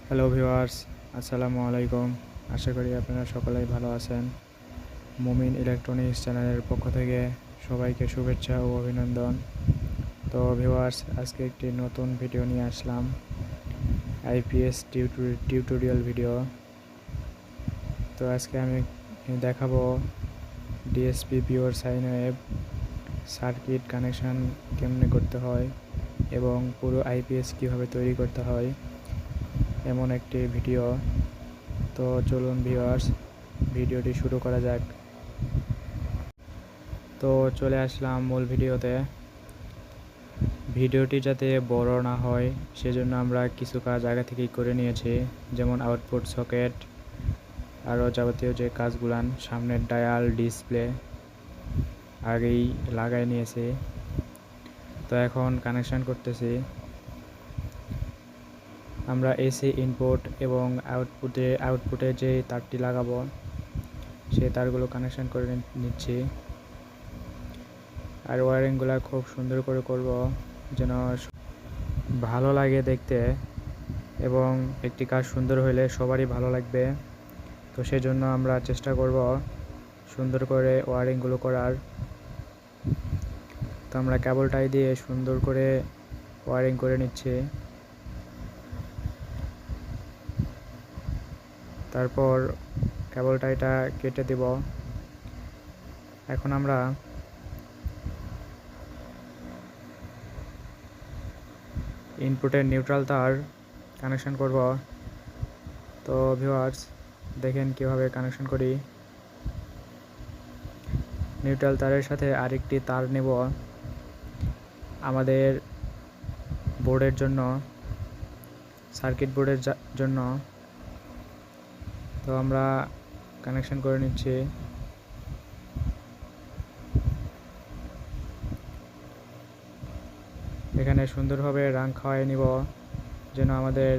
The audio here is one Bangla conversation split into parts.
হ্যালো ভিউয়ার্স, আসসালামু আলাইকুম। আশা করি আপনারা সকলেই ভালো আছেন। মুমিন ইলেকট্রনিক্স চ্যানেলের পক্ষ থেকে সবাইকে শুভেচ্ছা ও অভিনন্দন। তো ভিউয়ার্স, আজকে একটি নতুন ভিডিও নিয়ে আসলাম, আইপিএস টিউটোরিয়াল ভিডিও। তো আজকে আমি দেখাবো DSP pure sine wave circuit connection কেমনে করতে হয় এবং পুরো আইপিএস কীভাবে তৈরি করতে হয়, এমন একটি ভিডিও। তো চলুন ভিউয়ার্স, ভিডিওটি শুরু করা যাক। তো চলে আসলাম মূল ভিডিওতে। ভিডিওটি যাতে বড় না হয় সেজন্য আমরা কিছু কাজ আগে থেকেই করে নিয়েছি, যেমন আউটপুট সকেট, আরও যাবতীয় যে কাজগুলান, সামনের ডায়াল ডিসপ্লে আগেই লাগাই নিয়েছি। তো এখন কানেকশান করতেছি। আমরা এসি ইনপুট এবং আউটপুটে যে তারটি লাগাবো সেই তারগুলো কানেকশান করে নিচ্ছি। আর ওয়ারিংগুলো খুব সুন্দর করে করব যেন ভালো লাগে দেখতে, এবং একটি কাজ সুন্দর হলে সবারই ভালো লাগবে। তো সেজন্য আমরা চেষ্টা করব সুন্দর করে ওয়ারিংগুলো করার। তো আমরা কেবল টাই দিয়ে সুন্দর করে ওয়ারিং করে নিচ্ছি। তারপর কেবল টাইটা কেটে দেব। এখন আমরা ইনপুটের নিউট্রাল তার কানেকশন করব। তো ভিউয়ার্স, দেখেন কিভাবে কানেকশন করি। নিউট্রাল তারের সাথে আরেকটি তার নেব আমাদের বোর্ডের জন্য, সার্কিট বোর্ডের জন্য। তো আমরা কানেকশন করে নিচ্ছি। এখানে সুন্দরভাবে রাং খাওয়াই নিব যেন আমাদের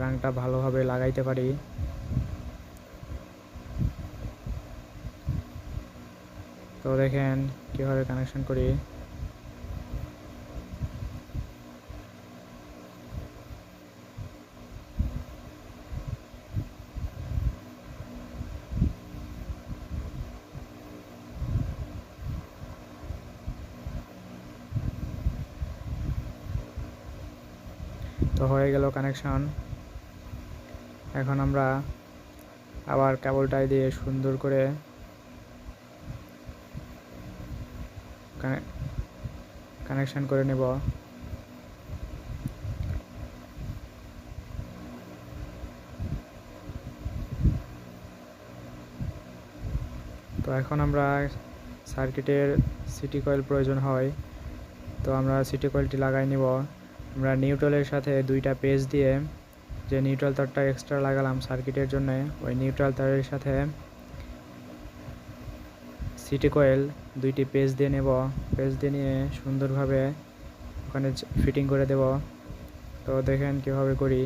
রাংটা ভালোভাবে লাগাইতে পারি। তো দেখেন কীভাবে কানেকশন করি। তো হয়ে গেল কানেকশন। এখন আমরা আবার কেবলটাই দিয়ে সুন্দর করে কানেকশন করে নেব। তো এখন আমরা সার্কিটের সিটি কয়েল প্রয়োজন হয়, তো আমরা সিটি কয়েলটি লাগাই নিব। আমরা নিউট্রালের সাথে দুইটা পেজ দিয়ে, যে নিউট্রাল তারটা এক্সট্রা লাগালাম সার্কিটের জন্য, ওই নিউট্রাল তারের সাথে সিটি কয়েল দুইটি পেজ দিয়ে নেব। পেজ দিয়ে নিয়ে সুন্দরভাবে ওখানে ফিটিং করে দেব। তো দেখেন কীভাবে করি।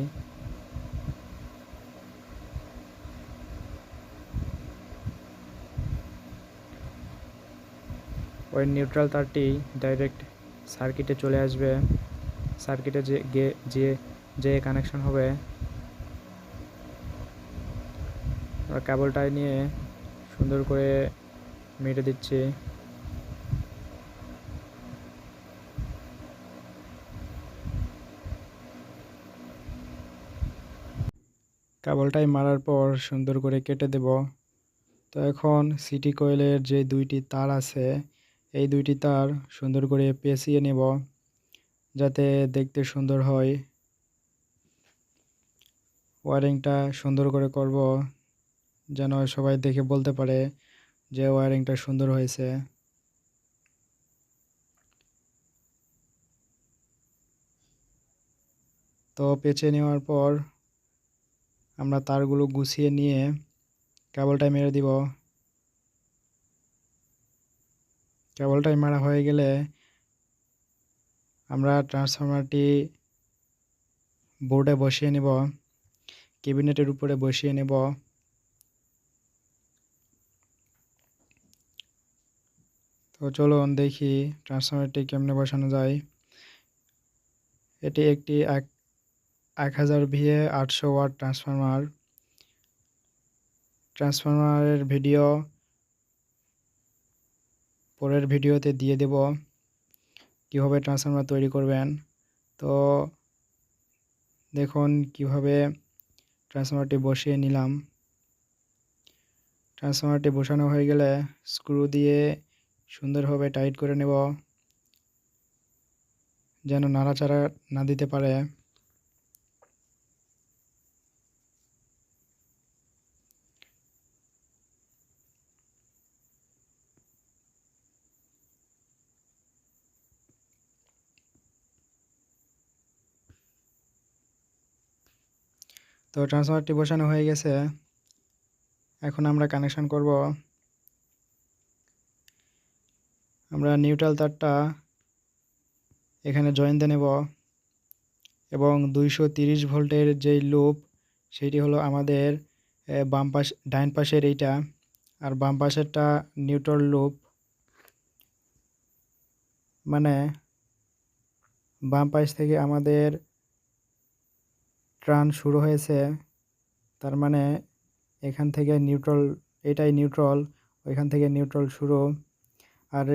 ওই নিউট্রাল তারটি ডাইরেক্ট সার্কিটে চলে আসবে। সার্কিটে যে কানেকশন হবে। আমরা কেবলটাই নিয়ে সুন্দর করে মেরে দিচ্ছি। কেবলটাই মারার পর সুন্দর করে কেটে দেব। তো এখন সিটি কয়েলের যে দুইটি তার আছে, এই দুইটি তার সুন্দর করে পেঁচিয়ে নেব যাতে দেখতে সুন্দর হয়। ওয়ারিংটা সুন্দর করে করব যেন সবাই দেখে বলতে পারে যে ওয়ারিংটা সুন্দর হয়েছে। তো পেঁচে নেওয়ার পর আমরা তারগুলো গুছিয়ে নিয়ে কেবলটা মেরে দিব। কেবলটাই মারা হয়ে গেলে আমরা ট্রান্সফরমারটি বোর্ডে বসিয়ে নেব, ক্যাবিনেটের উপরে বসিয়ে নেব। তো চলুন দেখি ট্রান্সফরমারটি কেমনে বসানো যায়। এটি একটি 1000 VA 800 ওয়াট ট্রান্সফরমারের ভিডিও পরের ভিডিওতে দিয়ে দেব কিভাবে ট্রান্সফরমার তৈরি করবেন। তো দেখুন কিভাবে ট্রান্সফরমারটি বসিয়ে নিলাম। ট্রান্সফরমারটি বসানো হয়ে গেলে স্ক্রু দিয়ে সুন্দরভাবে টাইট করে নেব, যেন নাড়াচাড়া না দিতে পারে। তো ট্রান্সফরমারটি বসানো হয়ে গেছে, এখন আমরা কানেকশন করব। আমরা নিউট্রাল তারটা এখানে জয়েন দিয়ে নেব এবং 230 ভোল্টের যেই লুপ সেইটি হলো আমাদের বাম পাশ ডাইন পাশের এইটা, আর বাম পাশেরটা নিউট্রাল লুপ, মানে বাম পাশ থেকে আমাদের ট্রান শুরু হয়েছে, তার মানে এখান থেকে নিউট্রাল, এটাই নিউট্রাল, ওইখান থেকে নিউট্রাল শুরু। আর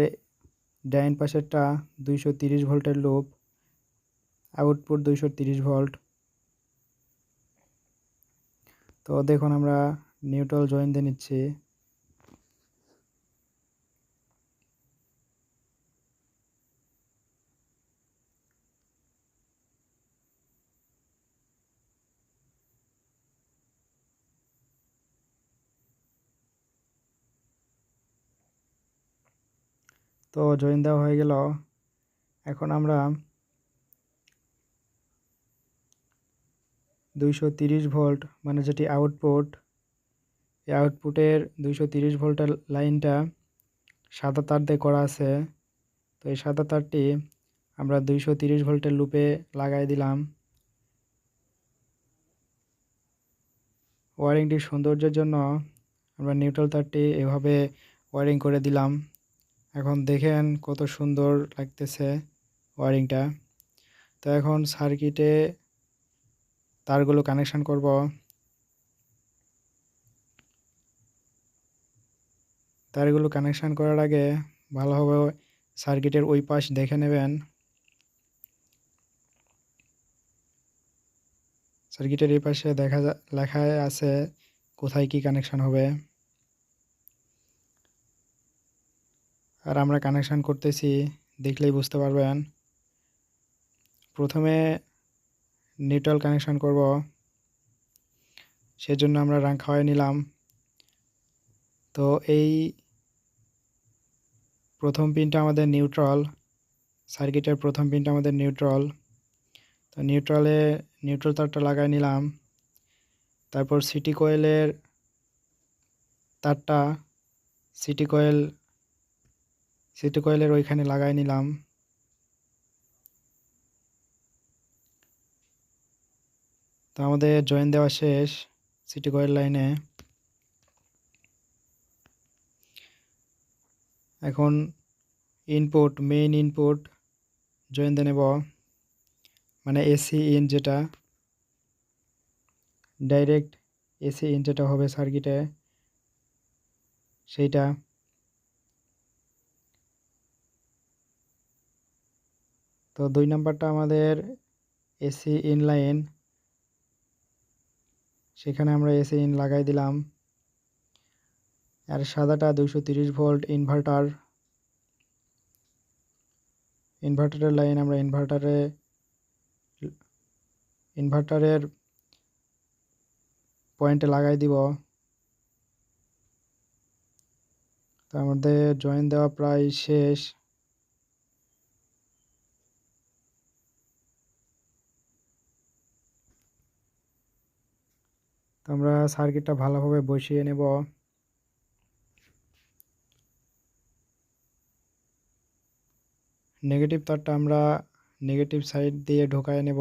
ডাইন পাশেরটা 230 ভোল্টের লুপ, আউটপুট 230 ভোল্ট। তো দেখুন আমরা নিউট্রাল জয়েন দিয়ে নিচ্ছি। তো জয়েন দেওয়া হয়ে গেল। এখন আমরা 230 ভোল্ট মানে যেটি আউটপুট, এই আউটপুটের 230 ভোল্টের লাইনটা সাদা তার দিয়ে করা আছে। তো এই সাদা তারটি আমরা 230 ভোল্টের লুপে লাগাই দিলাম। ওয়ারিংটির সৌন্দর্যের জন্য আমরা নিউট্রাল তারটি এভাবে ওয়ারিং করে দিলাম। এখন দেখেন কত সুন্দর লাগতেছে ওয়ারিংটা। তো এখন সার্কিটে তারগুলো কানেকশন করব। তারগুলো কানেকশন করার আগে ভালোভাবে সার্কিটের ওই পাশ দেখে নেবেন। সার্কিটের এই পাশে লেখা আছে কোথায় কি কানেকশন হবে। আর আমরা কানেকশন করতেছি, দেখলেই বুঝতে পারবেন। প্রথমে নিউট্রাল কানেকশন করব, সেজন্য আমরা রাং খাওয়াই নিলাম। তো এই প্রথম পিনটা আমাদের নিউট্রাল, সার্কিটের প্রথম পিনটা আমাদের নিউট্রাল। তো নিউট্রাল তারটা লাগাই নিলাম। তারপর সিটি কয়েলের তারটা সিটি কয়েলের ওইখানে লাগাই নিলাম। তো আমাদের জয়েন দেওয়া শেষ সিটি কয়েল লাইনে। এখন মেইন ইনপুট জয়েন দিয়ে নেব, মানে এসি ইন, যেটা ডাইরেক্ট এসি ইন যেটা হবে সার্কিটে সেইটা। তো 2 নাম্বারটা আমাদের এসি ইন লাইন, সেখানে আমরা এসি ইন লাগাই দিলাম। আর সাদাটা 230 ভোল্ট ইনভার্টারের লাইন, আমরা ইনভার্টারের পয়েন্টে লাগাই দিব। তো আমাদের জয়েন দেওয়া প্রায় শেষ। তো আমরা সার্কিটটা ভালোভাবে বসিয়ে নেব। নেগেটিভ তারটা আমরা নেগেটিভ সাইড দিয়ে ঢোকায় নেব।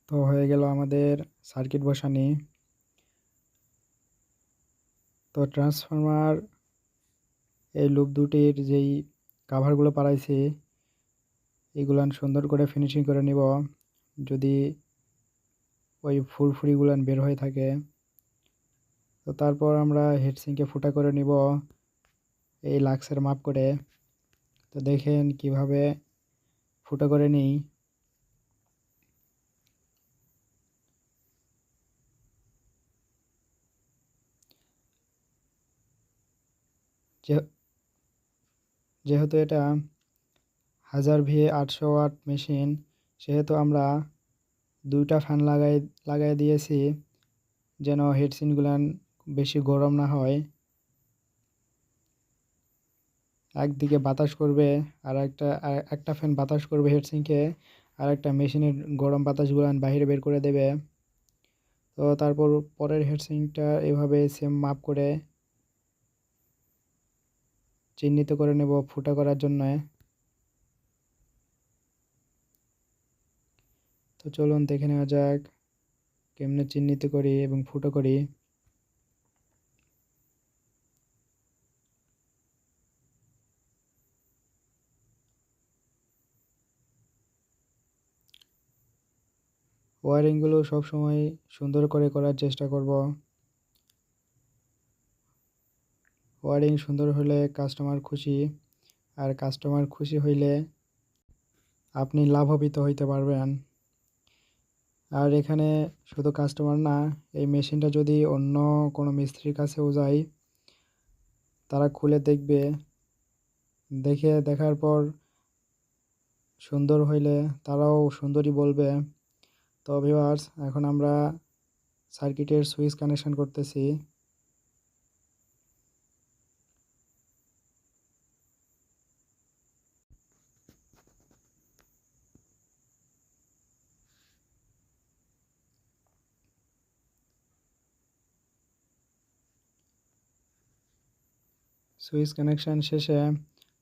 তো হয়ে গেল আমাদের সার্কিট বসানি। তো ট্রান্সফরমার এই লুপ দুটির যেই কাভারগুলো পাড়াইছি এগুলান সুন্দর করে ফিনিশিং করে নিব। যদি ওই ফুরফুরিগুলান বের হয়ে থাকে তো তারপর আমরা হিটসিঙ্কে ফুটা করে নিব এই লাক্সের মাপ করে। তো দেখেন কিভাবে ফুটা করে নিই। যেহেতু এটা 1000 VA 800 ওয়াট মেশিন, সেহেতু আমরা দুইটা ফ্যান লাগাই দিয়েছি যেন হিটসিনগুলান বেশি গরম না হয়। একদিকে বাতাস করবে আর একটা ফ্যান বাতাস করবে হিটসিঙ্কে, আর একটা মেশিনের গরম বাতাসগুলান বাইরে বের করে দেবে। তো তারপর পরের হিটসিঙ্কটা এভাবে সেম মাপ করে চিহ্নিত করে নেব ফুটা করার জন্য। তো চলুন দেখে নেওয়া যাক কেমনে চিহ্নিত করি এবং ফুটো করি। ওয়ারিংগুলো সবসময় সুন্দর করে করার চেষ্টা করব। ওয়ারিং সুন্দর হলে কাস্টমার খুশি, আর কাস্টমার খুশি হইলে আপনি লাভান্বিত হইতে পারবেন। আর এখানে শুধু কাস্টমার না, এই মেশিনটা যদি অন্য কোনো মিস্ত্রির কাছেও যায় তারা খুলে দেখবে, দেখার পর সুন্দর হইলে তারাও সুন্দরই বলবে। তো ভিউয়ার্স, এখন আমরা সার্কিটের সুইচ কানেকশন করতেছি। সুইচ কানেকশন শেষে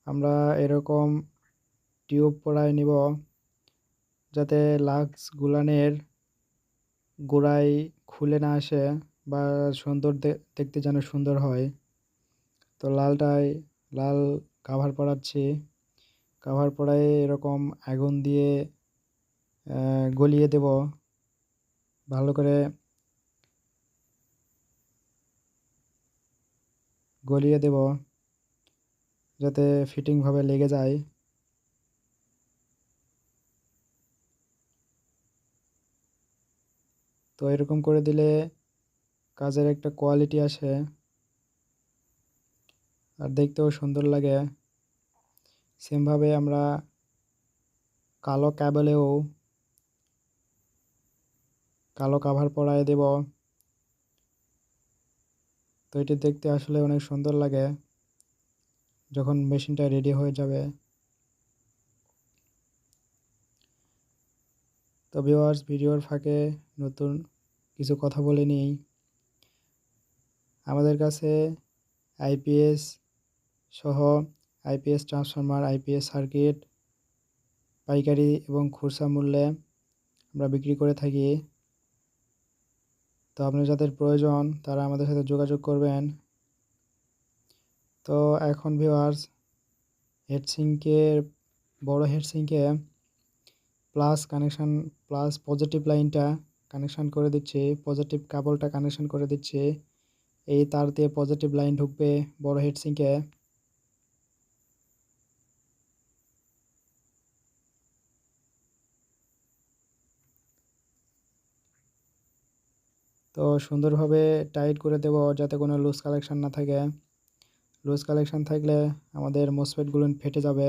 আমরা এরকম টিউব পরায় নিব যাতে লাক্স গুলানের গোড়ায় খুলে না আসে বা সুন্দর দেখতে যেন সুন্দর হয়। তো লাল কাভার পরাচ্ছি। কাভার পরায় এরকম আগুন দিয়ে গলিয়ে দেব, ভালো করে গলিয়ে দেব যাতে ফিটিংভাবে লেগে যায়। তো এরকম করে দিলে কাজের একটা কোয়ালিটি আসে আর দেখতেও সুন্দর লাগে। সেমভাবে আমরা কালো ক্যাবেলেও কালো কাভার পরায় দেব। তো এটি দেখতে আসলে অনেক সুন্দর লাগে যখন মেশিনটা রেডি হয়ে যাবে। তো ভিউয়ার্স, ভিডিওর ফাঁকে নতুন কিছু কথা বলে নিই। আমাদের কাছে আইপিএস সহ আইপিএস ট্রান্সফরমার, আইপিএস সার্কিট পাইকারি এবং খুচরা মূল্যে আমরা বিক্রি করে থাকি। তো আপনার যাদের প্রয়োজন তারা আমাদের সাথে যোগাযোগ করবেন। তো এখন ভিউয়ার্স, বড় হেডসিঙ্কে প্লাস পজিটিভ লাইনটা কানেকশান করে দিচ্ছি, পজিটিভ কেবলটা কানেকশান করে দিচ্ছি। এই তার দিয়ে পজিটিভ লাইন ঢুকবে বড় হেডসিঙ্কে। তো সুন্দরভাবে টাইট করে দেব যাতে কোনো লুজ কালেকশান না থাকে। লুজ কালেকশান থাকলে আমাদের মসফেটগুলো ফেটে যাবে।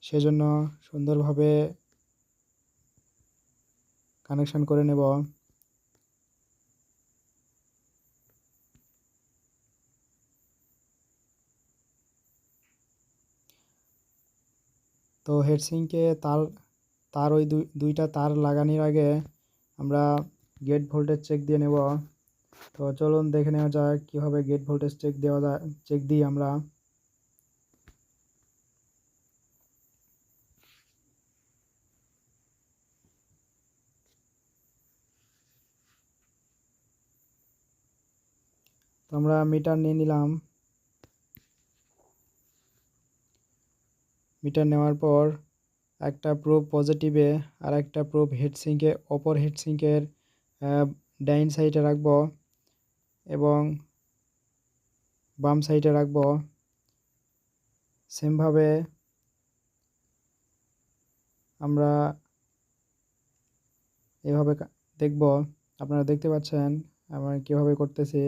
সেজন্য সুন্দরভাবে কানেকশান করে নেব। তো হেডসিঙ্কে তার ওই দুইটা তার লাগানোর আগে আমরা গেট ভোল্টেজ চেক দিয়ে নেব। তো চলুন দেখে নেওয়া যাক কীভাবে গেট ভোল্টেজ চেক দিই আমরা। তো আমরা মিটার নিয়ে নিলাম। মিটার নেওয়ার পর একটা প্রোব পজিটিভে আর একটা প্রোব হেডসিঙ্কে অপর হেডসিঙ্কের ডাইন সাইডে রাখবো এবং বাম সাইডে রাখবো। সেমভাবে আমরা এভাবে দেখব। আপনারা দেখতে পাচ্ছেন আমরা কীভাবে করতেছি,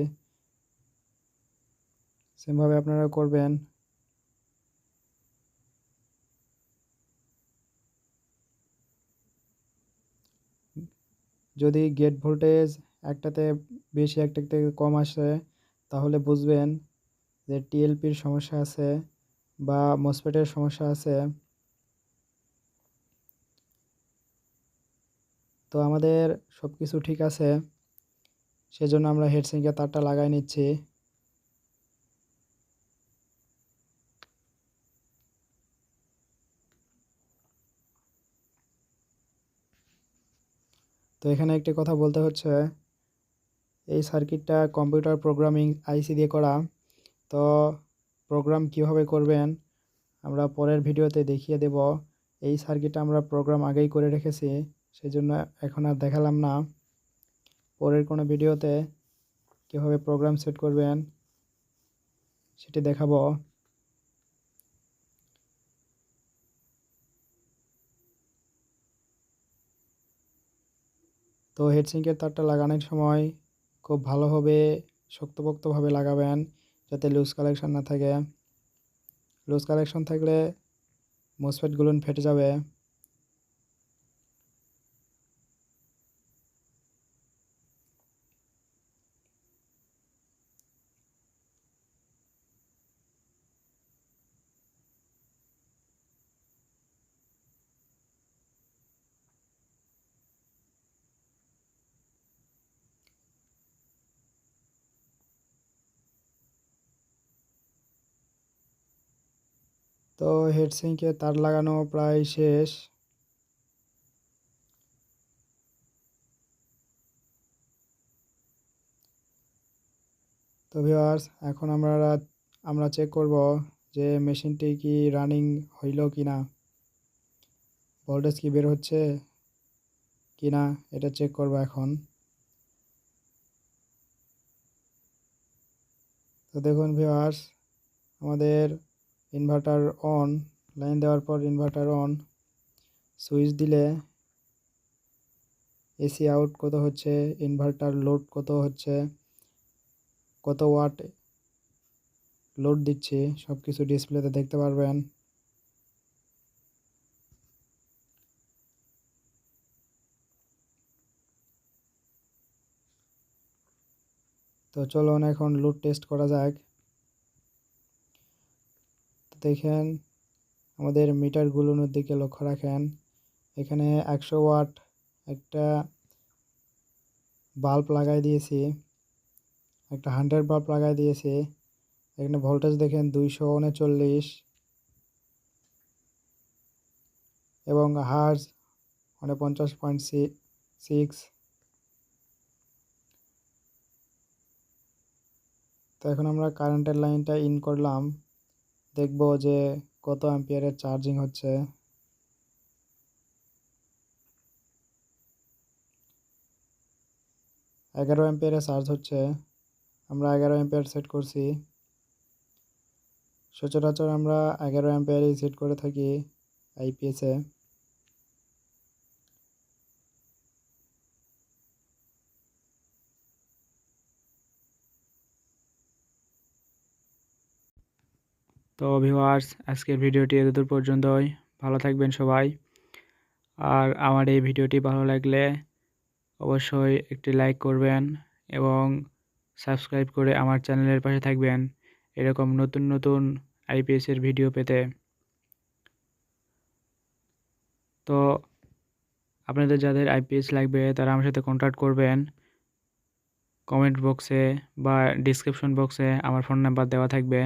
সেমভাবে আপনারা করবেন। যদি গেট ভোল্টেজ একটাতে বেশি একটাতে কম আসে তাহলে বুঝবেন যে টিএলপির সমস্যা আছে বা মসফেটের সমস্যা আছে। তো আমাদের সব কিছু ঠিক আছে, সেজন্য আমরা হেডসিঙ্কে তারটা লাগাই নিচ্ছি। তো এখানে একটি কথা বলতে হচ্ছে, এই সার্কিটটা কম্পিউটার প্রোগ্রামিং আইসি দিয়ে করা। তো প্রোগ্রাম কিভাবে করবেন আমরা পরের ভিডিওতে দেখিয়ে দেব। এই সার্কিটটা আমরা প্রোগ্রাম আগেই করে রেখেছি, সেজন্য এখন আর দেখালাম না। পরের কোনো ভিডিওতে কীভাবে প্রোগ্রাম সেট করবেন সেটি দেখাবো। তো হেডসিঙ্কের তারটা লাগানোর সময় খুব ভালোভাবে শক্তপোক্তভাবে লাগাবেন যাতে লুজ কালেকশন না থাকে। লুজ কালেকশন থাকলে মসফেটগুলো ফেটে যাবে। তো হেডসিঙ্কে তার লাগানো প্রায় শেষ। তো ভিউয়ার্স এখন আমরা চেক করব যে মেশিনটি কি রানিং হইল কি না, ভোল্টেজ কি বের হচ্ছে কি না এটা চেক করব এখন। তো দেখুন ভিউয়ার্স আমাদের ইনভার্টার অন, লাইন দেওয়ার পর ইনভার্টার অন, সুইচ দিলে এসি আউট কত হচ্ছে, ইনভার্টার লোড কত হচ্ছে, কত ওয়াট লোড দিচ্ছে সব কিছু ডিসপ্লেতে দেখতে পারবেন। তো চলুন এখন লোড টেস্ট করা যাক। তো দেখেন আমাদের মিটারগুলোর দিকে লক্ষ্য রাখেন, এখানে 100 ওয়াট একটা বাল্ব লাগাই দিয়েছি, একটা 100 বাল্ব লাগাই দিয়েছি। এখানে ভোল্টেজ দেখেন 239 এবং হার্জ 49.6। তো এখন আমরা কারেন্টের লাইনটা ইন করলাম, দেখব যে কত অ্যাম্পিয়ারের চার্জিং হচ্ছে। এগারো অ্যাম্পিয়ারে চার্জ হচ্ছে, আমরা 11 অ্যাম্পিয়ার সেট করছি। সচরাচর আমরা 11 অ্যাম্পিয়ারই সেট করে থাকি আইপিএসে। তো ভিউয়ার্স আজকের ভিডিওটি এতদূর পর্যন্তই। ভালো থাকবেন সবাই। আর আমার এই ভিডিওটি ভালো লাগলে অবশ্যই একটি লাইক করবেন এবং সাবস্ক্রাইব করে আমার চ্যানেলের পাশে থাকবেন এরকম নতুন নতুন আইপিএসের ভিডিও পেতে। তো আপনাদের যাদের আইপিএস লাগবে তারা আমার সাথে কন্ট্যাক্ট করবেন। কমেন্ট বক্সে বা ডিসক্রিপশন বক্সে আমার ফোন নাম্বার দেওয়া থাকবে।